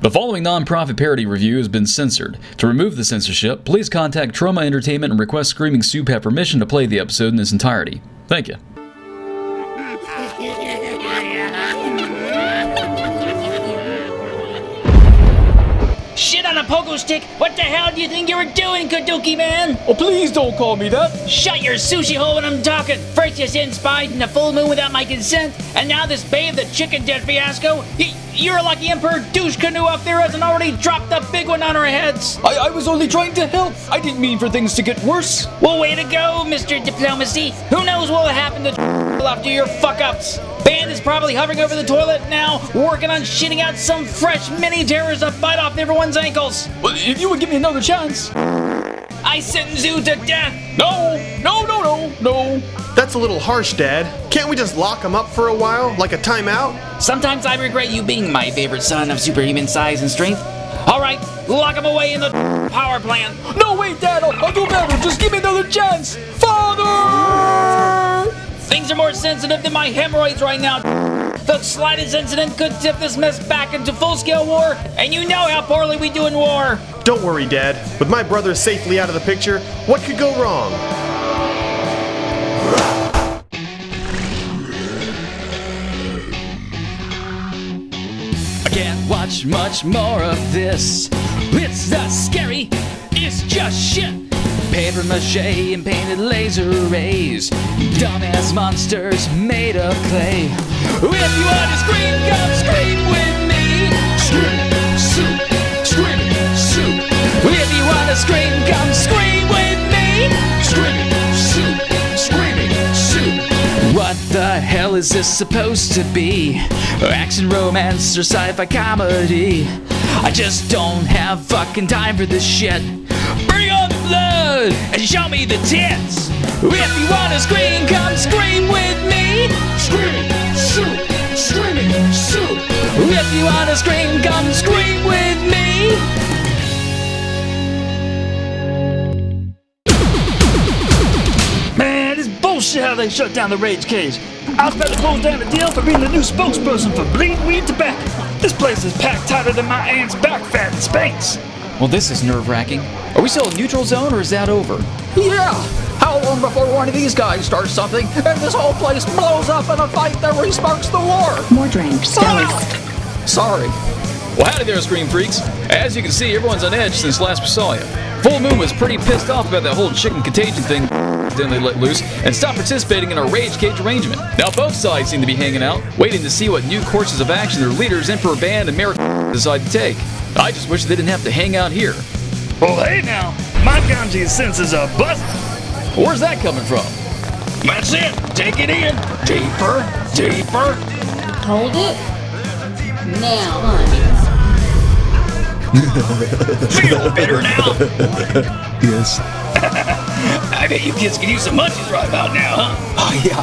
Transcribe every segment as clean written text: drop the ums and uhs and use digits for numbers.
The following non-profit parody review has been censored. To remove the censorship, please contact Trauma Entertainment and request Screaming Soup have permission to play the episode in its entirety. Thank you. Shit on a pogo stick! What the hell do you think you were doing, Kaduki man? Oh, please don't call me that. Shut your sushi hole when I'm talking! First you sent spies in the full moon without my consent, and now this Bay of the Chicken Dead fiasco? You're lucky Emperor Douche Canoe up there hasn't already dropped the big one on our heads! I was only trying to help. I didn't mean for things to get worse. Well, way to go, Mr. Diplomacy! Who knows what will happen to after your fuck-ups? Band is probably hovering over the toilet now, working on shitting out some fresh mini-terrors to bite off everyone's ankles. Well, if you would give me another chance. I sentence you to death! No. That's a little harsh, Dad. Can't we just lock him up for a while, like a timeout? Sometimes I regret you being my favorite son of superhuman size and strength. Alright, lock him away in the power plant. No, wait, Dad, I'll do better. Just give me another chance. Father! Things are more sensitive than my hemorrhoids right now. The slightest incident could tip this mess back into full-scale war, and you know how poorly we do in war. Don't worry, Dad. With my brother safely out of the picture, what could go wrong? I can't watch much more of this. It's not scary, it's just shit. Paper mache and painted laser rays. Dumbass monsters made of clay. If you want to scream, come scream with me. Screaming soup, screaming soup. If you want to scream, come scream with me. Screaming soup, screaming soup. What the hell is this supposed to be? Action, romance, or sci-fi comedy? I just don't have fucking time for this shit. Bring on the blood and show me the tits. If you wanna scream, come scream with me. Screaming soup, screaming soup. If you wanna scream, come scream with me. Man, it's bullshit how they shut down the Rage Cage. I was about to close down the deal for being the new spokesperson for Bleed Weed Tobacco. This place is packed tighter than my aunt's back fat in Spanx. Well, this is nerve-wracking. Are we still in neutral zone or is that over? Yeah. How long before one of these guys starts something and this whole place blows up in a fight that resparks the war? More drinks. Sorry. Well, howdy there, Scream Freaks. As you can see, everyone's on edge since last we saw you. Full Moon was pretty pissed off about that whole chicken contagion thing. Then they let loose and stopped participating in our Rage Cage arrangement. Now both sides seem to be hanging out, waiting to see what new courses of action their leaders, Emperor Band and Merrick, decide to take. I just wish they didn't have to hang out here. Well, hey now, my ganji senses are buzzing. Where's that coming from? That's it. Take it in. Deeper, deeper. Hold it. Now, honey. Feel better now? Yes. I bet you kids can use some munchies right about now, huh? Oh, yeah.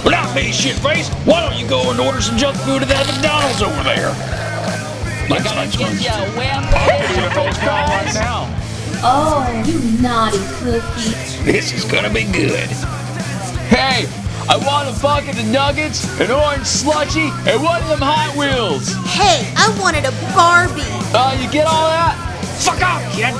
Well, not me, shitface. Why don't you go and order some junk food at that McDonald's over there? Thanks, now. Oh, you naughty cookie. This is gonna be good. Hey, I want a bucket of nuggets, an orange slushie, and one of them Hot Wheels. Hey, I wanted a Barbie. You get all that? Fuck off, kid.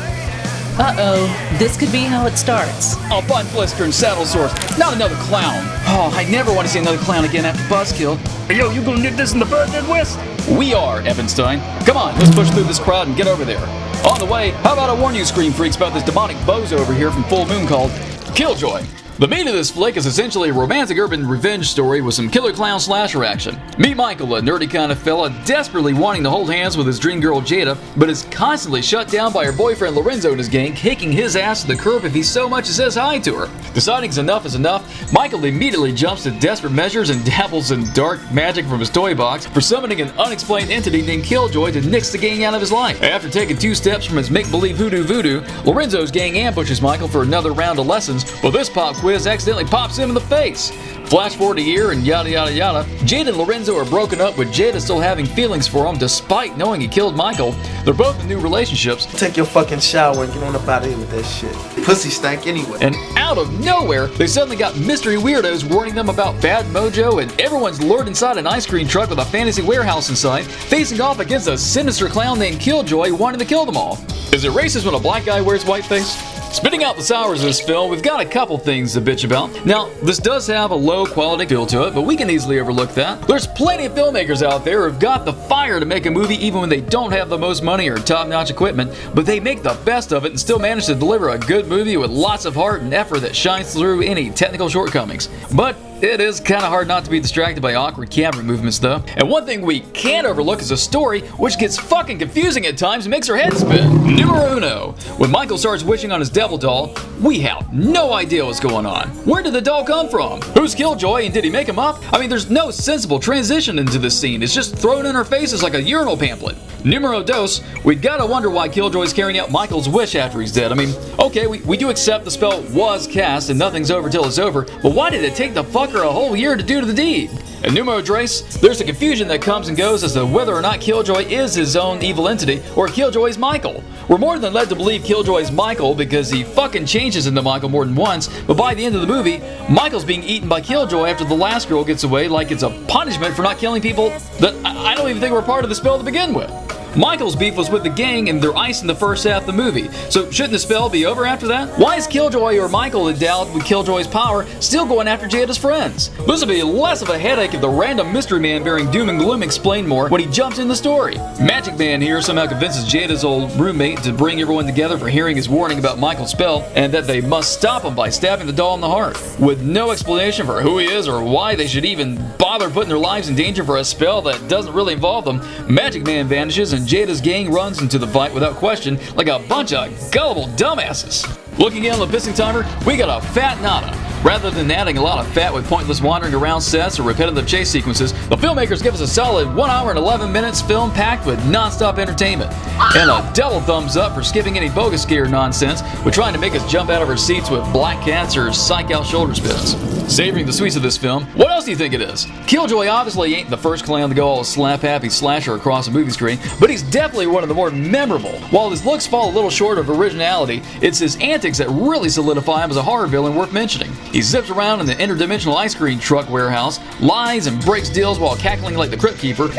Uh-oh, this could be how it starts. Oh, Bun Blister and Saddle Sores. Not another clown. Oh, I never want to see another clown again after Buzzkill. Hey, yo, you gonna nip this in the bud, Deadwest? We are, Evanstein. Come on, let's push through this crowd and get over there. On the way, how about I warn you, Scream Freaks, about this demonic bozo over here from Full Moon called Killjoy. The meat of this flick is essentially a romantic urban revenge story with some killer clown slasher action. Meet Michael, a nerdy kind of fella desperately wanting to hold hands with his dream girl Jada, but is constantly shut down by her boyfriend Lorenzo and his gang, kicking his ass to the curb if he so much as says hi to her. Deciding enough is enough, Michael immediately jumps to desperate measures and dabbles in dark magic from his toy box for summoning an unexplained entity named Killjoy to nix the gang out of his life. After taking 2 steps from his make-believe voodoo, Lorenzo's gang ambushes Michael for another round of lessons, but this pop quiz accidentally pops him in the face. Flash forward a year and yada yada yada. Jada and Lorenzo are broken up with Jada still having feelings for him despite knowing he killed Michael. They're both in new relationships. Take your fucking shower and get on up out of here with that shit. Pussy stank anyway. And out of nowhere, they suddenly got missing mystery weirdos warning them about bad mojo, and everyone's lured inside an ice cream truck with a fantasy warehouse inside, facing off against a sinister clown named Killjoy wanting to kill them all. Is it racist when a black guy wears whiteface? Spitting out the sours of this film, we've got a couple things to bitch about. Now, this does have a low quality feel to it, but we can easily overlook that. There's plenty of filmmakers out there who've got the fire to make a movie even when they don't have the most money or top-notch equipment, but they make the best of it and still manage to deliver a good movie with lots of heart and effort that shines through any technical shortcomings. But it is kind of hard not to be distracted by awkward camera movements though. And one thing we can't overlook is a story which gets fucking confusing at times and makes our heads spin. Numero uno. When Michael starts wishing on his devil doll, we have no idea what's going on. Where did the doll come from? Who's Killjoy and did he make him up? I mean, there's no sensible transition into this scene. It's just thrown in our faces like a urinal pamphlet. Numero dos. We gotta wonder why Killjoy's carrying out Michael's wish after he's dead. I mean, okay, we do accept the spell was cast and nothing's over till it's over, but why did it take the fucker a whole year to do the deed? And numero tres, there's a confusion that comes and goes as to whether or not Killjoy is his own evil entity or Killjoy's Michael. We're more than led to believe Killjoy's Michael because he fucking changes into Michael more than once, but by the end of the movie, Michael's being eaten by Killjoy after the last girl gets away like it's a punishment for not killing people that I don't even think were part of the spell to begin with. Michael's beef was with the gang and they're icing the first half of the movie, so shouldn't the spell be over after that? Why is Killjoy or Michael endowed with Killjoy's power still going after Jada's friends? This would be less of a headache if the random mystery man bearing doom and gloom explained more when he jumps in the story. Magic Man here somehow convinces Jada's old roommate to bring everyone together for hearing his warning about Michael's spell and that they must stop him by stabbing the doll in the heart. With no explanation for who he is or why they should even bother putting their lives in danger for a spell that doesn't really involve them, Magic Man vanishes and Jada's gang runs into the fight without question like a bunch of gullible dumbasses. Looking in on the pissing timer, we got a fat nada. Rather than adding a lot of fat with pointless wandering around sets or repetitive chase sequences, the filmmakers give us a solid 1 hour and 11 minutes film packed with non-stop entertainment. And a double thumbs up for skipping any bogus scare nonsense with trying to make us jump out of our seats with black cats or psych out shoulder spins. Savoring the sweets of this film, what else do you think it is? Killjoy obviously ain't the first clown to go all slap-happy slasher across a movie screen, but he's definitely one of the more memorable. While his looks fall a little short of originality, it's his antics that really solidify him as a horror villain worth mentioning. He zips around in the interdimensional ice cream truck warehouse, lies and breaks deals while cackling like the Crypt Keeper,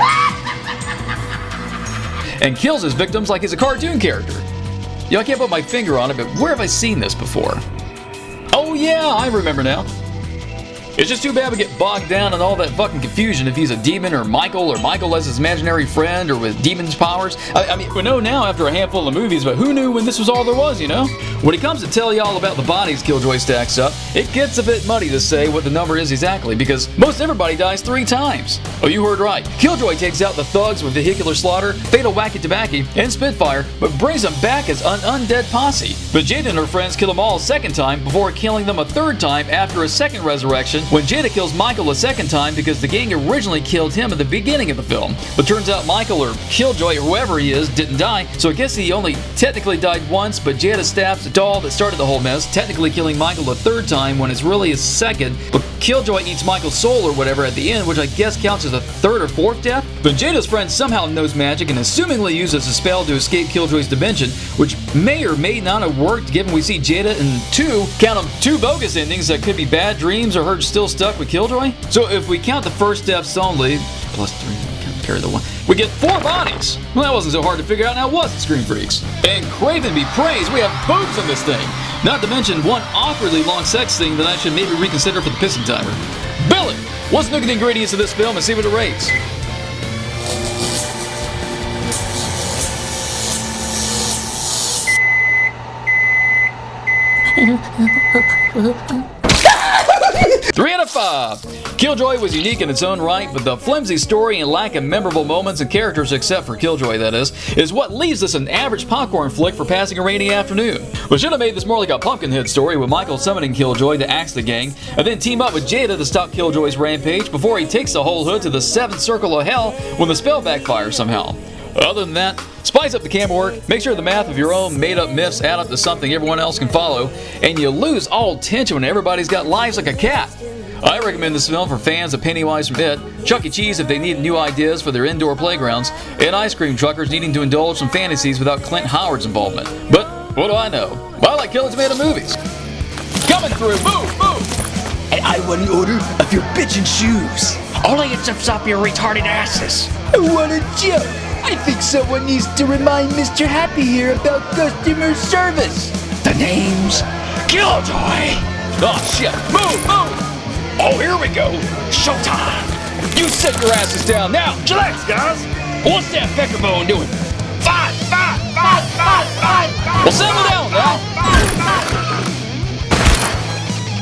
and kills his victims like he's a cartoon character. I can't put my finger on it, but where have I seen this before? Oh yeah, I remember now. It's just too bad we get bogged down in all that fucking confusion if he's a demon or Michael as his imaginary friend or with demon's powers. I mean, we know now after a handful of movies, but who knew when this was all there was, you know? When it comes to tell y'all about the bodies Killjoy stacks up, it gets a bit muddy to say what the number is exactly because most everybody dies 3 times. Oh, you heard right. Killjoy takes out the thugs with vehicular slaughter, fatal wacky tobacco, and Spitfire, but brings them back as an undead posse. But Jada and her friends kill them all a second time before killing them a third time after a second resurrection when Jada kills Michael a second time because the gang originally killed him at the beginning of the film. But turns out Michael or Killjoy or whoever he is didn't die, so I guess he only technically died once, but Jada stabs the doll that started the whole mess, technically killing Michael a third time when it's really his second, but Killjoy eats Michael's soul or whatever at the end, which I guess counts as a third or fourth death. But Jada's friend somehow knows magic and assumingly uses a spell to escape Killjoy's dimension, which may or may not have worked given we see Jada in 2 bogus endings that could be bad dreams or her still stuck with Killjoy. So if we count the first deaths only, plus 3, can't carry the 1, we get 4 bodies. Well, that wasn't so hard to figure out now, was it, Scream Freaks? And Craven be praised, we have boobs in this thing. Not to mention one awkwardly long sex scene that I should maybe reconsider for the pissing timer. Billy, let's look at the ingredients of this film and see what it rates. Three out of 5. Killjoy was unique in its own right, but the flimsy story and lack of memorable moments and characters, except for Killjoy that is what leaves this an average popcorn flick for passing a rainy afternoon. We should have made this more like a Pumpkinhead story with Michael summoning Killjoy to axe the gang, and then team up with Jada to stop Killjoy's rampage before he takes the whole hood to the 7th circle of hell when the spell backfires somehow. Other than that, spice up the camera work, make sure the math of your own made-up myths add up to something everyone else can follow, and you lose all tension when everybody's got lives like a cat. I recommend this film for fans of Pennywise from It, Chuck E. Cheese if they need new ideas for their indoor playgrounds, and ice cream truckers needing to indulge some fantasies without Clint Howard's involvement. But what do I know? I like killing tomato movies. Coming through, boom, boom! I want an order of your bitchin' shoes. Only it zips up your retarded asses. What a joke. I think someone needs to remind Mr. Happy here about customer service. The name's Killjoy. Oh shit, move! Oh, here we go. Showtime. You sit your asses down now. Chillax, guys. What's that pecker bone doing? Fight. Well, settle down now.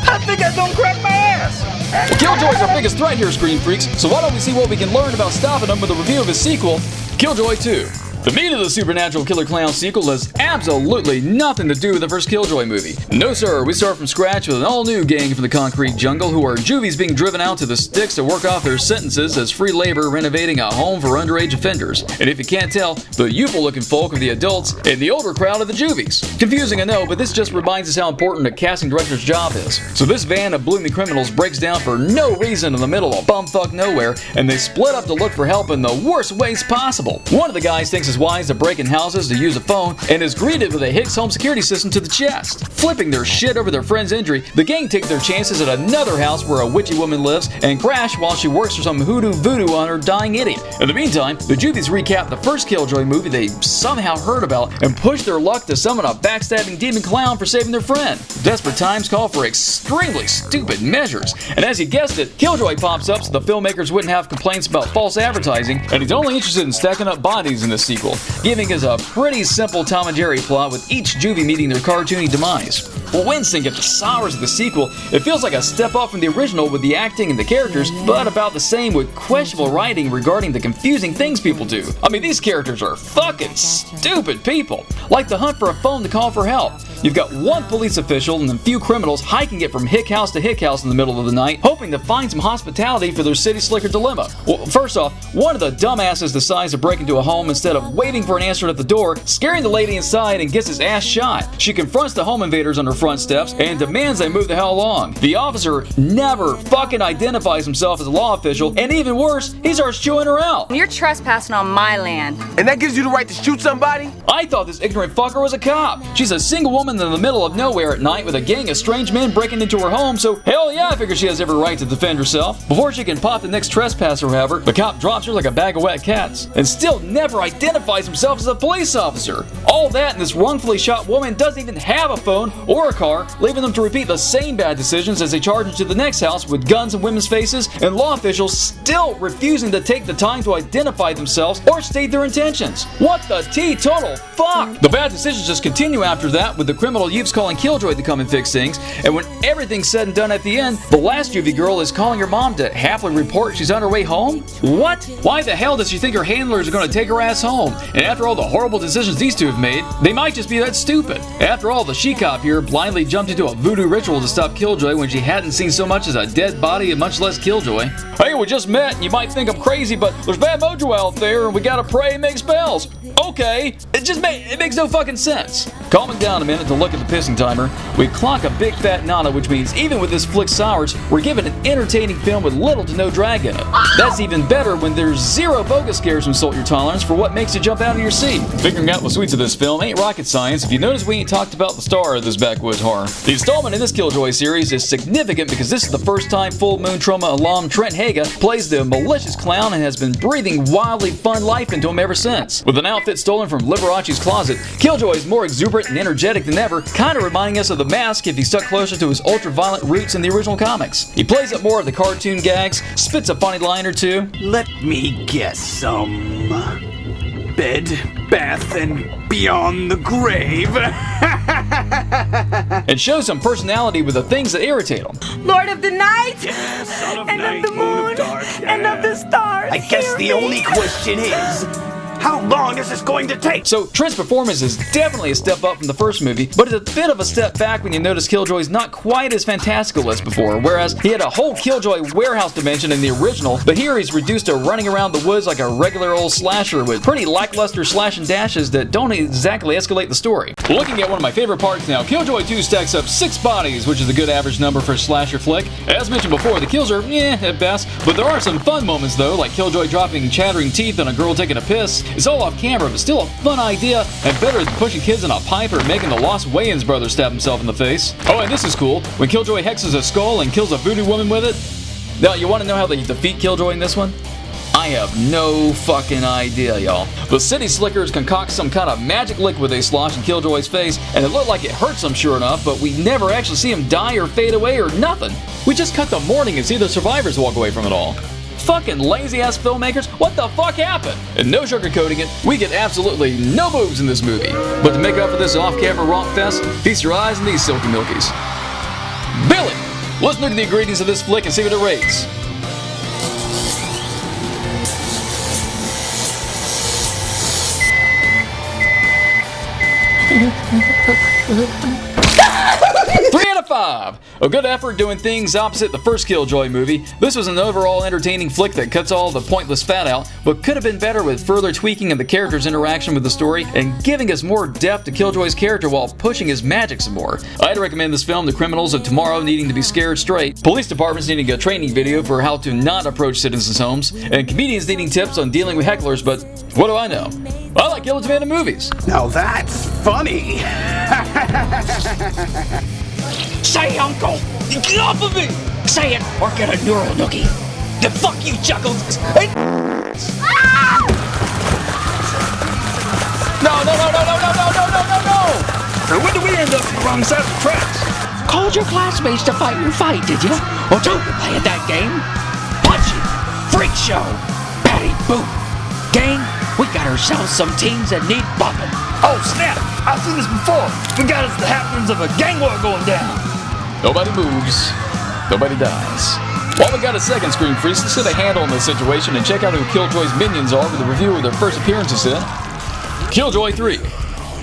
I think I don't crack my ass. Killjoy's our biggest threat here, Screen Freaks, so why don't we see what we can learn about stopping him with a review of his sequel, Killjoy 2. The meat of the Supernatural Killer Clown sequel has absolutely nothing to do with the first Killjoy movie. No sir, we start from scratch with an all-new gang from the concrete jungle who are juvies being driven out to the sticks to work off their sentences as free labor renovating a home for underage offenders. And if you can't tell, the youthful-looking folk of the adults and the older crowd of the juvies. Confusing, I know, but this just reminds us how important a casting director's job is. So this van of blooming criminals breaks down for no reason in the middle of bumfuck nowhere, and they split up to look for help in the worst ways possible. One of the guys thinks his wise to break in houses to use a phone and is greeted with a Hicks home security system to the chest. Flipping their shit over their friend's injury, the gang take their chances at another house where a witchy woman lives and crash while she works for some hoodoo voodoo on her dying idiot. In the meantime, the juvies recap the first Killjoy movie they somehow heard about and push their luck to summon a backstabbing demon clown for saving their friend. Desperate times call for extremely stupid measures. And as you guessed it, Killjoy pops up so the filmmakers wouldn't have complaints about false advertising, and he's only interested in stacking up bodies in this sequel, giving us a pretty simple Tom and Jerry plot with each juvie meeting their cartoony demise. Well, wincing at the sours of the sequel, it feels like a step up from the original with the acting and the characters, but about the same with questionable writing regarding the confusing things people do. I mean, these characters are fucking stupid people. Like the hunt for a phone to call for help. You've got one police official and a few criminals hiking it from hick house to hick house in the middle of the night, hoping to find some hospitality for their city slicker dilemma. Well, first off, one of the dumbasses decides to break into a home instead of waiting for an answer at the door, scaring the lady inside and gets his ass shot. She confronts the home invaders on her front steps and demands they move the hell along. The officer never fucking identifies himself as a law official, and even worse, he starts chewing her out. You're trespassing on my land. And that gives you the right to shoot somebody? I thought this ignorant fucker was a cop. She's a single woman in the middle of nowhere at night with a gang of strange men breaking into her home, so hell yeah, I figure she has every right to defend herself. Before she can pop the next trespasser, however, the cop drops her like a bag of wet cats and still never identifies himself as a police officer. All that, and this wrongfully shot woman doesn't even have a phone or a car, leaving them to repeat the same bad decisions as they charge into the next house with guns in women's faces, and law officials still refusing to take the time to identify themselves or state their intentions. What the teetotal fuck? The bad decisions just continue after that, with the criminal youths calling Killjoy to come and fix things, and when everything's said and done at the end, the last juvie girl is calling her mom to happily report she's on her way home? What? Why the hell does she think her handlers are going to take her ass home? And after all the horrible decisions these two have made, they might just be that stupid. After all, the she-cop here blindly jumped into a voodoo ritual to stop Killjoy when she hadn't seen so much as a dead body and much less Killjoy. Hey, we just met and you might think I'm crazy, but there's bad mojo out there and we gotta pray and make spells. Okay, it makes no fucking sense. Calming down a minute to look at the pissing timer, we clock a big fat nana, which means even with this flick sours, we're given an entertaining film with little to no drag in it. That's even better when there's zero bogus scares to insult your tolerance for what makes you jump out of your seat. Figuring out the sweets of this film ain't rocket science if you notice we ain't talked about the star of this backwoods horror. The installment in this Killjoy series is significant because this is the first time Full Moon Trauma alum Trent Haga plays the malicious clown and has been breathing wildly fun life into him ever since. With an outfit stolen from Liberace's closet, Killjoy is more exuberant and energetic than ever, kind of reminding us of the Mask if he stuck closer to his ultra-violent roots in the original comics. He plays up more of the cartoon gags, spits a funny line or two. Let me guess, some bed, bath, and beyond the grave. And shows some personality with the things that irritate him. Lord of the night, and of the moon, and of the stars. I guess the only question is, how long is this going to take? So Trent's performance is definitely a step up from the first movie, but it's a bit of a step back when you notice Killjoy's not quite as fantastical as before, whereas he had a whole Killjoy warehouse dimension in the original, but here he's reduced to running around the woods like a regular old slasher with pretty lackluster slash and dashes that don't exactly escalate the story. Looking at one of my favorite parts now, Killjoy 2 stacks up 6 bodies, which is a good average number for a slasher flick. As mentioned before, the kills are at best, but there are some fun moments though, like Killjoy dropping chattering teeth on a girl taking a piss. It's all off camera, but still a fun idea and better than pushing kids in a pipe or making the Lost Wayans brother stab himself in the face. Oh, and this is cool. When Killjoy hexes a skull and kills a voodoo woman with it. Now, you want to know how they defeat Killjoy in this one? I have no fucking idea, y'all. The City Slickers concoct some kind of magic liquid they slosh in Killjoy's face, and it looked like it hurts him sure enough, but we never actually see him die or fade away or nothing. We just cut the morning and see the survivors walk away from it all. Fucking lazy-ass filmmakers, what the fuck happened? And no sugarcoating it, we get absolutely no boobs in this movie. But to make up for this off-camera romp fest, feast your eyes on these silky milkies. Billy! Let's look at the ingredients of this flick and see what it rates. Three out of 5. A good effort doing things opposite the first Killjoy movie. This was an overall entertaining flick that cuts all the pointless fat out, but could have been better with further tweaking of the character's interaction with the story and giving us more depth to Killjoy's character while pushing his magic some more. I'd recommend this film to criminals of tomorrow needing to be scared straight, police departments needing a training video for how to not approach citizens' homes, and comedians needing tips on dealing with hecklers, but what do I know? I like Killjoy in movies. Now that's funny. Say, Uncle! Get off of me! Say it or get a neural noogie. The fuck you, Chuckles! No! So when do we end up on the wrong side of the tracks? Called your classmates to fight your fight, did you? Or don't play at that game? Punchy! Freak show! Patty boop! Gang, we got ourselves some teams that need bumping. Oh snap! I've seen this before. We got us the happenings of a gang war going down. Nobody moves. Nobody dies. While we got a second screen freeze, let's get a handle on this situation and check out who Killjoy's minions are with a review of their first appearances in Killjoy 3.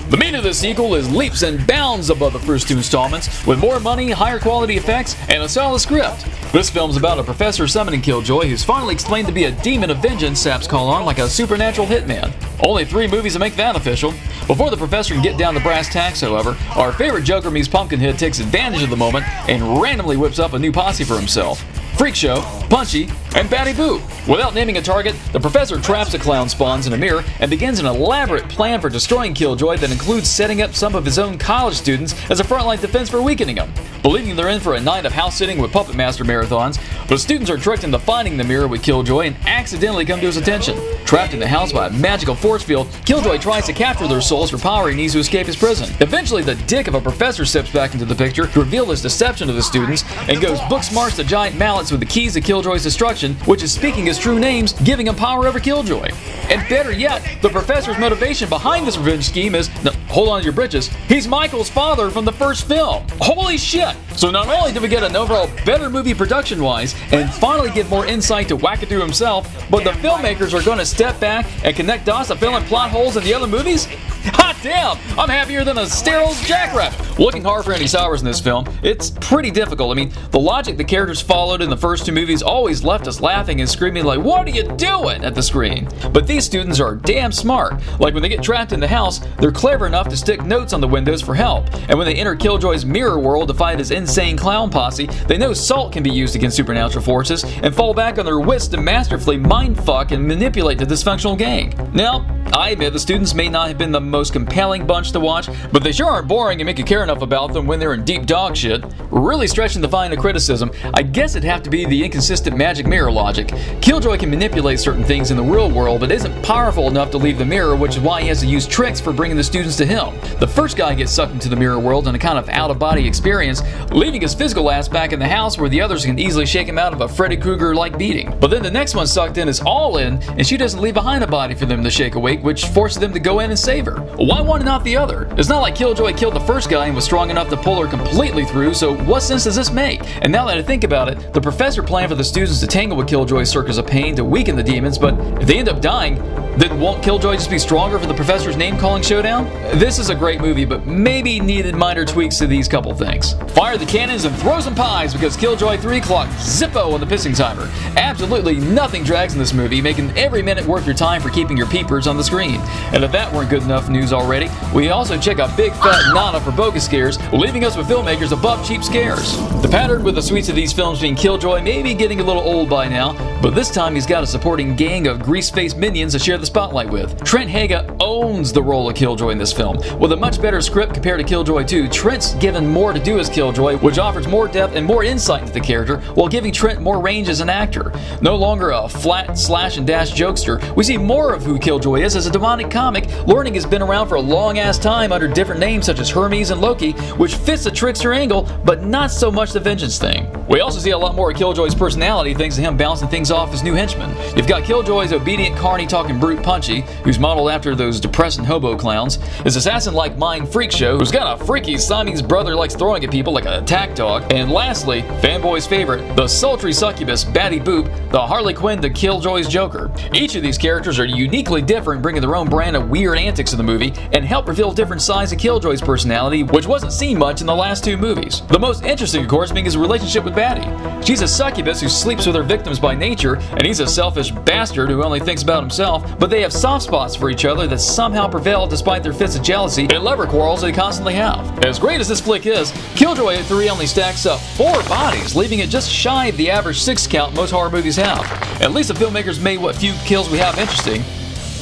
The meat of this sequel is leaps and bounds above the first two installments, with more money, higher quality effects, and a solid script. This film's about a professor summoning Killjoy who's finally explained to be a demon of vengeance saps call on like a supernatural hitman. Only 3 movies to make that official. Before the professor can get down to brass tacks, however, our favorite Joker meets Pumpkinhead takes advantage of the moment and randomly whips up a new posse for himself. Freak Show, Punchy, and Batty Boo. Without naming a target, the professor traps the clown spawns in a mirror and begins an elaborate plan for destroying Killjoy that includes setting up some of his own college students as a frontline defense for weakening him. Believing they're in for a night of house sitting with Puppet Master marathons, the students are tricked into finding the mirror with Killjoy and accidentally come to his attention. Trapped in the house by a magical force field, Killjoy tries to capture their souls for power he needs to escape his prison. Eventually, the dick of a professor steps back into the picture to reveal his deception of the students and goes book smarts the giant mallets with the keys to Killjoy's destruction, which is speaking his true names, giving him power over Killjoy. And better yet, the professor's motivation behind this revenge scheme is, no, hold on to your britches, he's Michael's father from the first film. Holy shit! So not only did we get an overall better movie production-wise, and finally get more insight to Wackadoo himself, but the filmmakers are going to step back and connect dots to fill in plot holes in the other movies? Hot damn! I'm happier than a sterile jackrabbit! Looking hard for any sours in this film, it's pretty difficult. I mean, the logic the characters followed in the first 2 movies always left us laughing and screaming like, what are you doing at the screen? But these students are damn smart. Like when they get trapped in the house, they're clever enough to stick notes on the windows for help. And when they enter Killjoy's mirror world to fight his insane clown posse, they know salt can be used against supernatural forces and fall back on their wits to masterfully mindfuck and manipulate the dysfunctional gang. Now, I admit the students may not have been the most compelling bunch to watch, but they sure aren't boring and make you care enough about them when they're in deep dog shit. Really stretching the line of criticism, I guess it'd have to be the inconsistent magic mirror logic. Killjoy can manipulate certain things in the real world, but isn't powerful enough to leave the mirror, which is why he has to use tricks for bringing the students to him. The first guy gets sucked into the mirror world in a kind of out-of-body experience, leaving his physical ass back in the house where the others can easily shake him out of a Freddy Krueger-like beating. But then the next one sucked in is all in, and she doesn't leave behind a body for them to shake awake, which forces them to go in and save her. Why one and not the other? It's not like Killjoy killed the first guy and was strong enough to pull her completely through, so what sense does this make? And now that I think about it, the professor planned for the students to tangle with Killjoy's Circus of Pain to weaken the demons, but if they end up dying, then won't Killjoy just be stronger for the professor's name-calling showdown? This is a great movie, but maybe needed minor tweaks to these couple things. Fire the cannons and throw some pies because Killjoy 3 clocked Zippo on the pissing timer. Absolutely nothing drags in this movie, making every minute worth your time for keeping your peepers on the screen. And if that weren't good enough news already, we also check out Big Fat Nana for bogus scares, leaving us with filmmakers above cheap scares. The pattern with the suites of these films being Killjoy may be getting a little old by now, but this time he's got a supporting gang of grease-faced minions to share the the spotlight with. Trent Haga owns the role of Killjoy in this film. With a much better script compared to Killjoy 2, Trent's given more to do as Killjoy, which offers more depth and more insight into the character, while giving Trent more range as an actor. No longer a flat slash and dash jokester, we see more of who Killjoy is as a demonic comic. Learning has been around for a long ass time under different names such as Hermes and Loki, which fits the trickster angle, but not so much the vengeance thing. We also see a lot more of Killjoy's personality thanks to him bouncing things off his new henchmen. You've got Killjoy's obedient carny talking brute Punchy, who's modeled after those depressing hobo clowns, his assassin-like mind Freak Show, who's got a freaky Siamese brother likes throwing at people like an attack dog, and lastly, fanboy's favorite, the sultry succubus Batty Boop, the Harley Quinn to Killjoy's Joker. Each of these characters are uniquely different, bringing their own brand of weird antics to the movie and help reveal different sides of Killjoy's personality, which wasn't seen much in the last two movies. The most interesting, of course, being his relationship with Batty. She's a succubus who sleeps with her victims by nature, and he's a selfish bastard who only thinks about himself, but they have soft spots for each other that somehow prevail despite their fits of jealousy and lover quarrels they constantly have. As great as this flick is, Killjoy 3 only stacks up 4 bodies, leaving it just shy of the average 6 count most horror movies have. At least the filmmakers made what few kills we have interesting.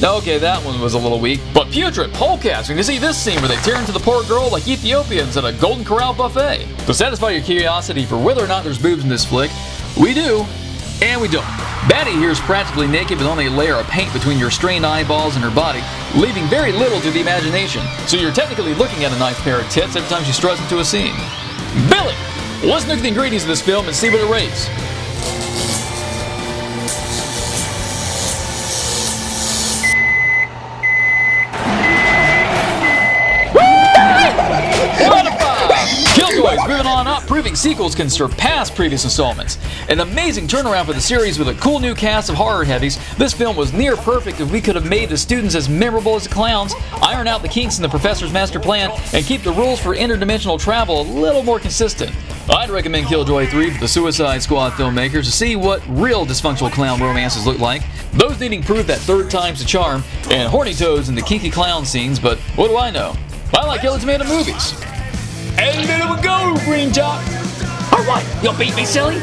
Okay, that one was a little weak, but putrid polecasting to see this scene where they tear into the poor girl like Ethiopians at a Golden Corral buffet. To satisfy your curiosity for whether or not there's boobs in this flick, we do, and we don't. Batty here is practically naked with only a layer of paint between your strained eyeballs and her body, leaving very little to the imagination, so you're technically looking at a nice pair of tits every time she struts into a scene. Billy! Let's look at the ingredients of this film and see what it rates. Killjoy's moving on up, proving sequels can surpass previous installments. An amazing turnaround for the series with a cool new cast of horror heavies. This film was near perfect if we could have made the students as memorable as the clowns, iron out the kinks in the professor's master plan, and keep the rules for interdimensional travel a little more consistent. I'd recommend Killjoy 3 for the Suicide Squad filmmakers to see what real dysfunctional clown romances look like. Those needing proof that third time's the charm, and horny toads in the kinky clown scenes, but what do I know? I like Killer Tomato movies. And there we go, Green Top. Alright, you'll beat me, silly?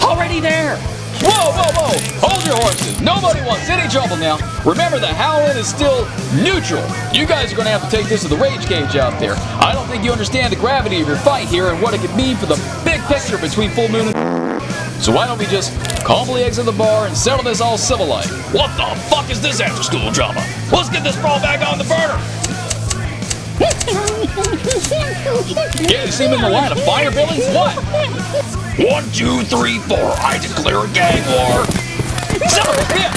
Already there. Whoa, whoa, whoa! Hold your horses. Nobody wants any trouble now. Remember that Howl-Inn is still neutral. You guys are going to have to take this to the rage cage out there. I don't think you understand the gravity of your fight here and what it could mean for the big picture between Full Moon and... So why don't we just calmly exit the bar and settle this all civil-like? What the fuck is this after-school drama? Let's get this brawl back on the burner. Yeah, you see him in the line of fire, Billy? What? 1, 2, 3, 4. I declare a gang war. Son of a bitch!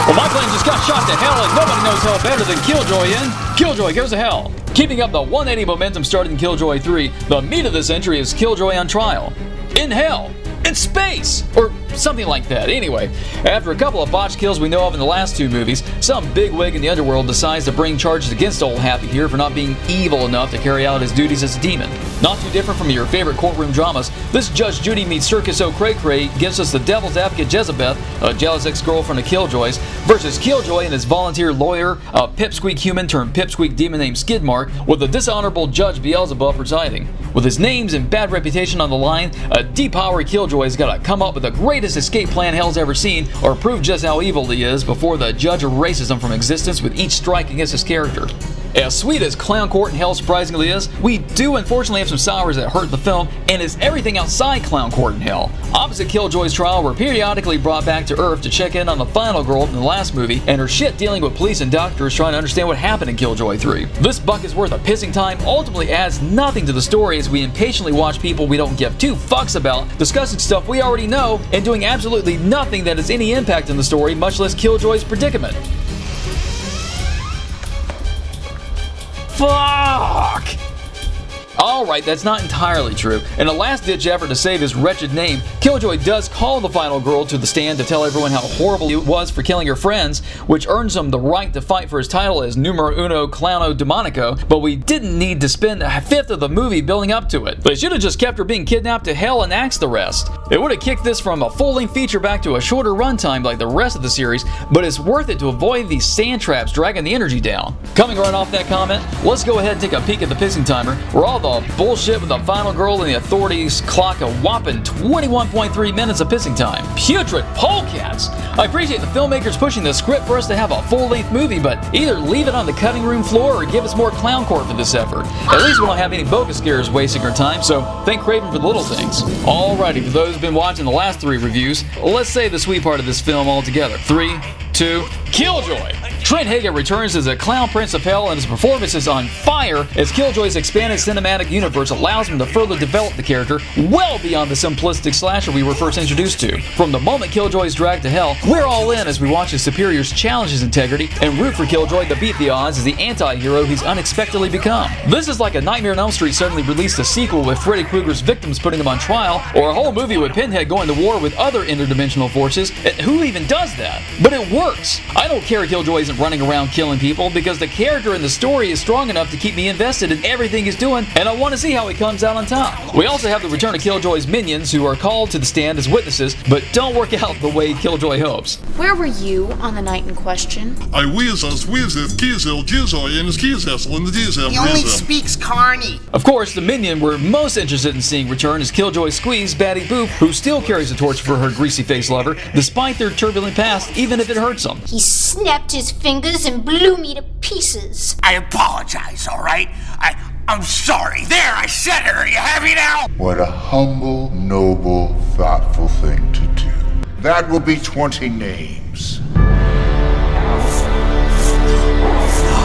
Well, my plane just got shot to hell, and nobody knows hell better than Killjoy in Killjoy Goes to Hell. Keeping up the 180 momentum started in Killjoy 3, the meat of this entry is Killjoy on trial. In hell. In space! Or something like that. Anyway, after a couple of botched kills we know of in the last two movies, some bigwig in the underworld decides to bring charges against old Happy here for not being evil enough to carry out his duties as a demon. Not too different from your favorite courtroom dramas, this Judge Judy meets Circus O'Cray gives us the devil's advocate Jezebeth, a jealous ex-girlfriend of Killjoy's, versus Killjoy and his volunteer lawyer, a pipsqueak human turned pipsqueak demon named Skidmark, with the dishonorable Judge Beelzebub presiding. With his names and bad reputation on the line, a depowered Killjoy's gotta come up with the greatest escape plan hell's ever seen, or prove just how evil he is before the judge erases him from existence with each strike against his character. As sweet as Clown Court in Hell surprisingly is, we do unfortunately have some sours that hurt the film, and it's everything outside Clown Court in Hell. Opposite Killjoy's trial, we're periodically brought back to Earth to check in on the final girl from the last movie, and her shit dealing with police and doctors trying to understand what happened in Killjoy 3. This buck is worth a pissing time, ultimately adds nothing to the story as we impatiently watch people we don't give two fucks about, discussing stuff we already know, and doing absolutely nothing that has any impact on the story, much less Killjoy's predicament. Fuck! Alright, that's not entirely true. In a last-ditch effort to save his wretched name, Killjoy does call the final girl to the stand to tell everyone how horrible it was for killing her friends, which earns him the right to fight for his title as numero uno clowno demonico, but we didn't need to spend a fifth of the movie building up to it. They should have just kept her being kidnapped to hell and axed the rest. It would have kicked this from a full-length feature back to a shorter runtime like the rest of the series, but it's worth it to avoid these sand traps dragging the energy down. Coming right off that comment, let's go ahead and take a peek at the pissing timer, where all the all bullshit with the final girl and the authorities clock a whopping 21.3 minutes of pissing time. Putrid polecats! I appreciate the filmmakers pushing the script for us to have a full-length movie, but either leave it on the cutting room floor or give us more clown court for this effort. At least we don't have any bogus scares wasting our time, so thank Craven for the little things. Alrighty, for those who've been watching the last 3 reviews, let's save the sweet part of this film altogether. 3, 2, Killjoy! Trent Hagen returns as a clown prince of hell, and his performance is on fire as Killjoy's expanded cinematic universe allows him to further develop the character well beyond the simplistic slasher we were first introduced to. From the moment Killjoy is dragged to hell, we're all in as we watch his superiors challenge his integrity and root for Killjoy to beat the odds as the anti-hero he's unexpectedly become. This is like a Nightmare on Elm Street suddenly released a sequel with Freddy Krueger's victims putting him on trial, or a whole movie with Pinhead going to war with other interdimensional forces, and who even does that? But it works! I don't care Killjoy isn't running around killing people because the character in the story is strong enough to keep me invested in everything he's doing, and I want to see how he comes out on top. We also have the return of Killjoy's minions who are called to the stand as witnesses, but don't work out the way Killjoy hopes. Where were you on the night in question? I whiz us whizzeth Kizel Jizzoy and his Kizessel in the Dizel. He only speaks Carney. Of course, the minion we're most interested in seeing return is Killjoy's squeeze, Batty Boop, who still carries the torch for her greasy-faced lover, despite their turbulent past, even if it hurts them. He snapped his fingers and blew me to pieces. I apologize, all right? I'm sorry. There, I said it. Are you happy now? What a humble, noble, thoughtful thing to do. That will be 20 names.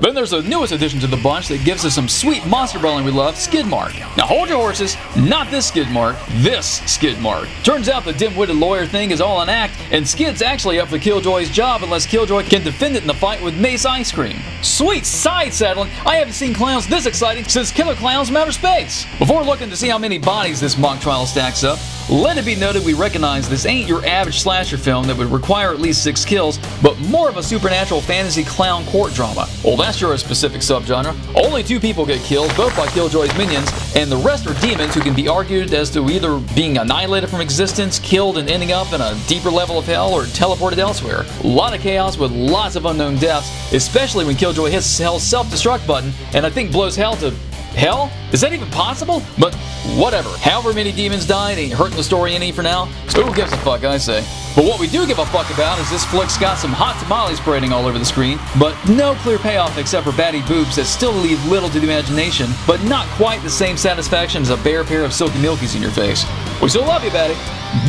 Then there's the newest addition to the bunch that gives us some sweet monster brawling we love, Skidmark. Now hold your horses, not this Skidmark, this Skidmark. Turns out the dim-witted lawyer thing is all an act, and Skid's actually up for Killjoy's job unless Killjoy can defend it in the fight with Mace Ice Cream. Sweet side saddling, I haven't seen clowns this exciting since Killer Clowns from Outer Space. Before looking to see how many bodies this mock trial stacks up, let it be noted we recognize this ain't your average slasher film that would require at least 6 kills, but more of a supernatural fantasy clown court drama. Well, that's your specific subgenre. Only 2 people get killed, both by Killjoy's minions, and the rest are demons who can be argued as to either being annihilated from existence, killed and ending up in a deeper level of hell, or teleported elsewhere. A lot of chaos with lots of unknown deaths, especially when Killjoy hits Hell's self-destruct button, and I think blows Hell to hell? Is that even possible? But whatever. However many demons died ain't hurting the story any for now, so who gives a fuck, I say. But what we do give a fuck about is this flick's got some hot tamales parading all over the screen, but no clear payoff except for batty boobs that still leave little to the imagination, but not quite the same satisfaction as a bare pair of silky milkies in your face. We still love you, Batty.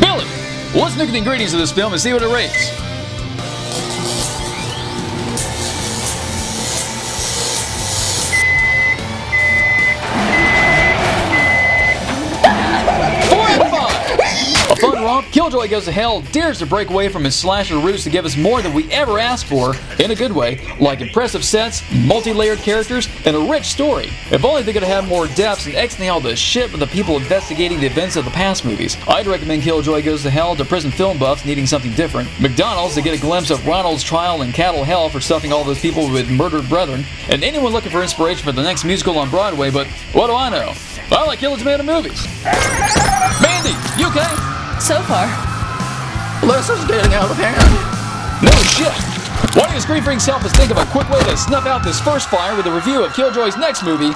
Billy, let's look at the ingredients of this film and see what it rates. A fun romp, Killjoy Goes to Hell dares to break away from his slasher roots to give us more than we ever asked for, in a good way, like impressive sets, multi-layered characters, and a rich story. If only they could have had more depths and exhale the shit with the people investigating the events of the past movies. I'd recommend Killjoy Goes to Hell to prison film buffs needing something different, McDonald's to get a glimpse of Ronald's trial in cattle hell for stuffing all those people with murdered brethren, and anyone looking for inspiration for the next musical on Broadway, but what do I know? I like Killjoy made movies. Mandy, you okay? So far. This is getting out of hand. No shit. Why don't you Screen Freaks help us think of a quick way to snuff out this first fire with a review of Killjoy's next movie,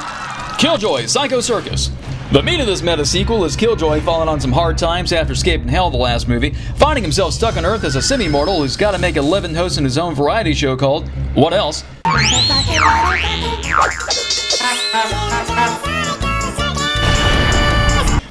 Killjoy Psycho Circus. The meat of this meta sequel is Killjoy falling on some hard times after escaping hell the last movie, finding himself stuck on Earth as a semi-mortal who's got to make a living hosting his own variety show called What Else?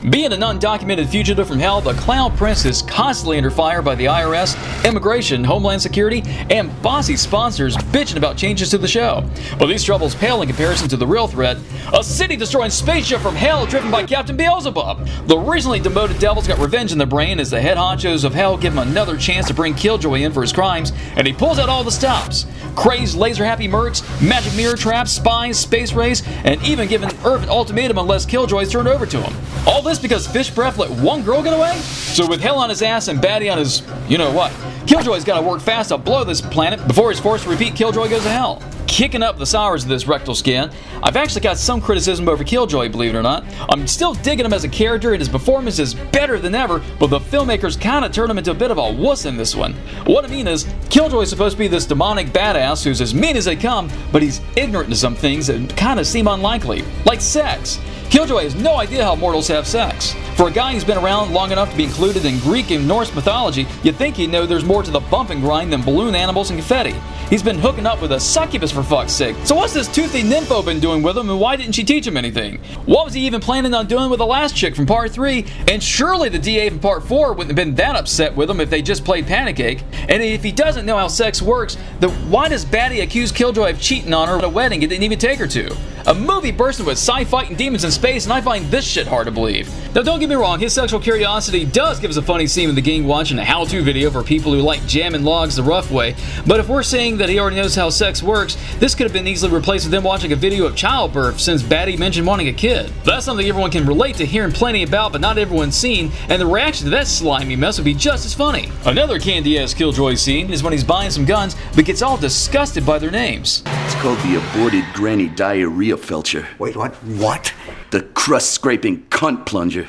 Being an undocumented fugitive from hell, the Clown Prince is constantly under fire by the IRS, Immigration, Homeland Security, and bossy sponsors bitching about changes to the show. But these troubles pale in comparison to the real threat, a city-destroying spaceship from hell driven by Captain Beelzebub. The recently demoted devil's got revenge in the brain as the head honchos of hell give him another chance to bring Killjoy in for his crimes, and he pulls out all the stops. Crazed, laser-happy mercs, magic mirror traps, spies, space race, and even giving Earth an ultimatum unless Killjoy is turned over to him. All this because Fish Breath let one girl get away? So with hell on his ass and Batty on his you-know-what, Killjoy's got to work fast to blow this planet before he's forced to repeat Killjoy Goes to Hell. kicking up the sours of this rectal scan. I've actually got some criticism over Killjoy, believe it or not. I'm still digging him as a character, and his performance is better than ever, but the filmmakers kind of turned him into a bit of a wuss in this one. What I mean is, Killjoy is supposed to be this demonic badass who's as mean as they come, but he's ignorant to some things that kind of seem unlikely, like sex. Killjoy has no idea how mortals have sex. For a guy who's been around long enough to be included in Greek and Norse mythology, you'd think he'd know there's more to the bump and grind than balloon animals and confetti. He's been hooking up with a succubus for fuck's sake. So what's this toothy nympho been doing with him, and why didn't she teach him anything? What was he even planning on doing with the last chick from part 3? And surely the DA from part 4 wouldn't have been that upset with him if they just played Panic Cake. And if he doesn't know how sex works, then why does Batty accuse Killjoy of cheating on her at a wedding he didn't even take her to? A movie bursting with sci-fighting demons in space, and I find this shit hard to believe. Now don't get me wrong, his sexual curiosity does give us a funny scene with the gang watching a how-to video for people who like jamming logs the rough way, but if we're saying that he already knows how sex works, this could have been easily replaced with them watching a video of childbirth since Batty mentioned wanting a kid. That's something everyone can relate to hearing plenty about, but not everyone's seen, and the reaction to that slimy mess would be just as funny. Another candy-ass Killjoy scene is when he's buying some guns, but gets all disgusted by their names. It's called the aborted granny diarrhea felcher. Wait, what? What? The crust-scraping cunt plunger.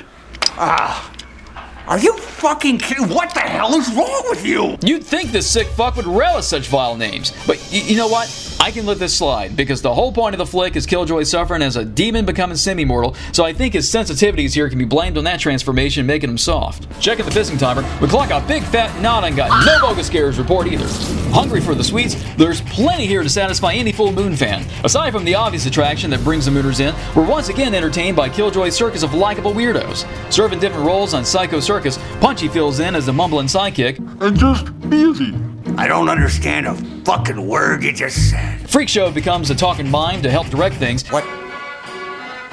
Are you fucking kidding? What the hell is wrong with you? You'd think this sick fuck would relish such vile names. But you know what? I can let this slide, because the whole point of the flick is Killjoy suffering as a demon becoming semi-mortal, so I think his sensitivities here can be blamed on that transformation, making him soft. Checking the fisting timer, we clock a big fat nod and got no bogus scares report either. Hungry for the sweets? There's plenty here to satisfy any full moon fan. Aside from the obvious attraction that brings the mooners in, we're once again entertained by Killjoy's circus of likable weirdos. Serving different roles on Psycho Circus, Punchy fills in as the mumbling sidekick. And just be easy. I don't understand a fucking word you just said. Freak Show becomes a talking mime to help direct things. What?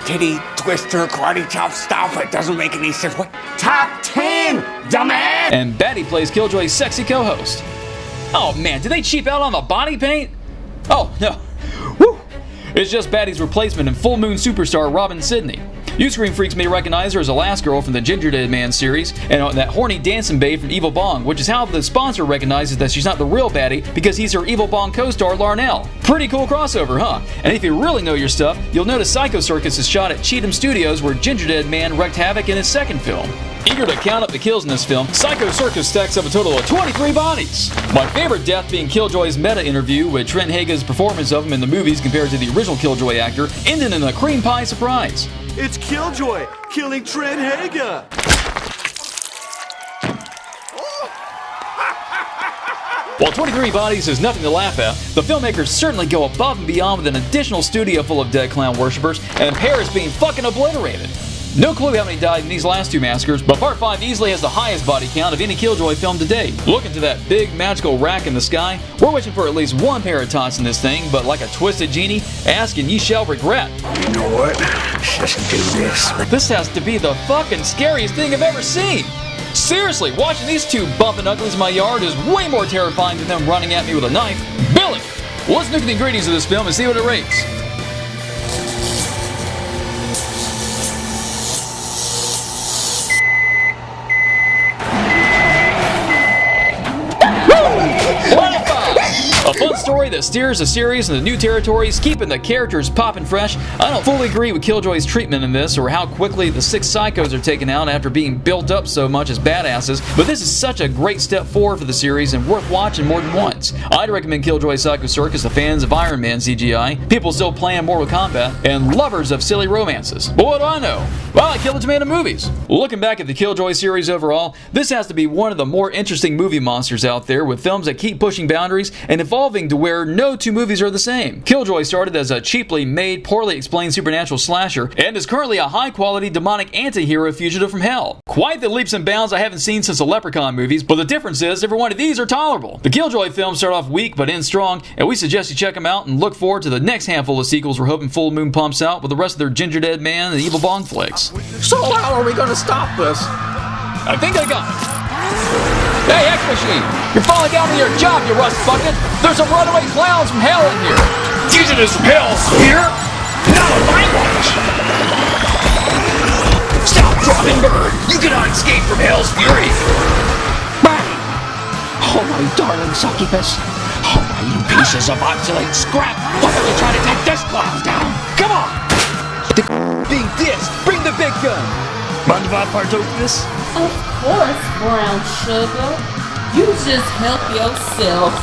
Titty twister karate chop stuff? It doesn't make any sense. What? Top 10, dumbass! And Batty plays Killjoy's sexy co-host. Oh man, did they cheap out on the body paint? Oh no. Woo! It's just Batty's replacement and full moon superstar Robin Sidney. You Screen Freaks may recognize her as a last girl from the Ginger Dead Man series, and that horny dancing babe from Evil Bong, which is how the sponsor recognizes that she's not the real Batty because he's her Evil Bong co-star Larnell. Pretty cool crossover, huh? And if you really know your stuff, you'll notice Psycho Circus is shot at Cheatham Studios, where Ginger Dead Man wreaked havoc in his second film. Eager to count up the kills in this film, Psycho Circus stacks up a total of 23 bodies. My favorite death being Killjoy's meta interview with Trent Hage's performance of him in the movies compared to the original Killjoy actor, ending in a cream pie surprise. It's Killjoy killing Trent Hager. While 23 bodies is nothing to laugh at, the filmmakers certainly go above and beyond with an additional studio full of dead clown worshippers and Paris being fucking obliterated. No clue how many died in these last two massacres, but Part 5 easily has the highest body count of any Killjoy film to date. Looking to that big magical rack in the sky, we're wishing for at least one pair of tots in this thing, but like a twisted genie, ask and ye shall regret. You know what? Let's just do this. This has to be the fucking scariest thing I've ever seen. Seriously, watching these two bumping uglies in my yard is way more terrifying than them running at me with a knife. Billy! Let's look at the ingredients of this film and see what it rates. A fun story that steers the series into new territories, keeping the characters popping fresh. I don't fully agree with Killjoy's treatment in this, or how quickly the 6 psychos are taken out after being built up so much as badasses, but this is such a great step forward for the series and worth watching more than once. I'd recommend Killjoy Psycho Circus to fans of Iron Man CGI, people still playing Mortal Kombat, and lovers of silly romances. But what do I know? Well, I Killjoy made movies. Looking back at the Killjoy series overall, this has to be one of the more interesting movie monsters out there, with films that keep pushing boundaries and evolving to where no two movies are the same. Killjoy started as a cheaply made, poorly explained supernatural slasher, and is currently a high-quality demonic anti-hero fugitive from hell. Quite the leaps and bounds I haven't seen since the Leprechaun movies, but the difference is every one of these are tolerable. The Killjoy films start off weak but end strong, and we suggest you check them out and look forward to the next handful of sequels we're hoping Full Moon pumps out with the rest of their Ginger Dead Man and Evil Bong flicks. So how are we gonna stop this? I think I got it. Hey, X-Machine! You're finally down to your job, you rust bucket! There's some runaway clowns from hell in here! Fugitives from hell here? Not on my watch! Stop, dropping bird! You cannot escape from hell's fury! Oh, my darling succubus! Oh, You pieces of obsolete scrap! Why don't you try to take this class down? Come on! The being dissed! Bring the big gun! Mind if I partake this? Of course, brown sugar. You just help yourself.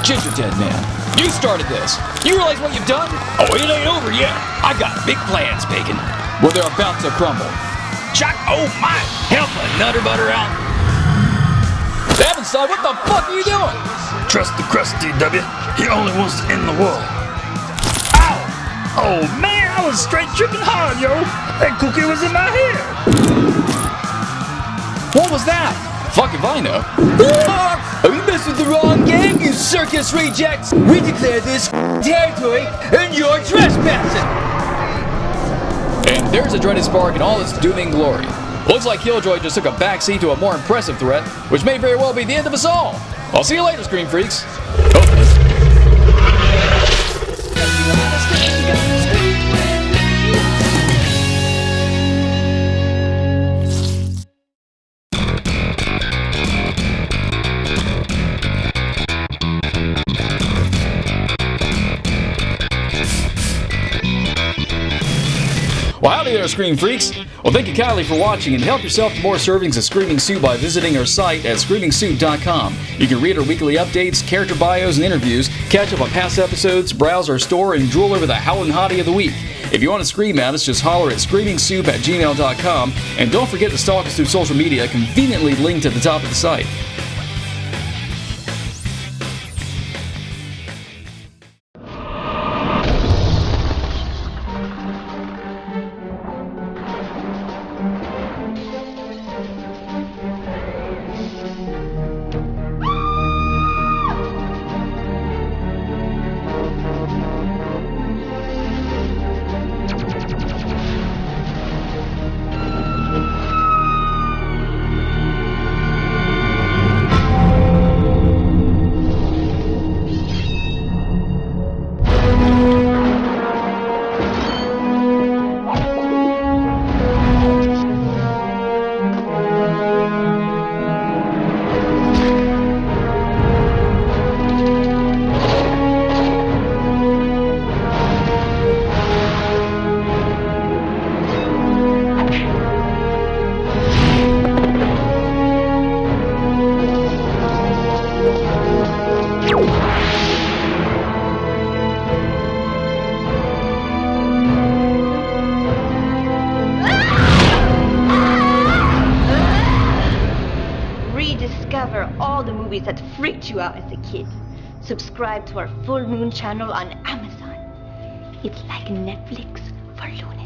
Ginger Dead Man, you started this. You realize what you've done? Oh, it ain't over yet. I got big plans, Bacon. Well, they're about to crumble. Chuck, oh my! Help a nutter butter out. Davenstein, what the fuck are you doing? Trust the crusty W. He only wants to end the war. Ow! Oh man, I was straight tripping hard, yo. That cookie was in my hair. What was that? Fuck if I know. Are we messing with the wrong gang, you circus rejects? We declare this territory and you're trespassing! And there's a dreaded spark in all its dooming glory. Looks like Killjoy just took a backseat to a more impressive threat, which may very well be the end of us all. I'll see you later, Scream Freaks. Well, howdy there, Scream Freaks. Well, thank you kindly for watching, and help yourself to more servings of Screaming Sue by visiting our site at screamingsue.com. You can read our weekly updates, character bios, and interviews, catch up on past episodes, browse our store, and drool over the Howl-Inn Hottie of the Week. If you want to scream at us, just holler at screamingsoup@gmail.com, and don't forget to stalk us through social media, conveniently linked at the top of the site. Rediscover all the movies that freaked you out as a kid. Subscribe to our Full Moon channel on Amazon. It's like Netflix for loonies.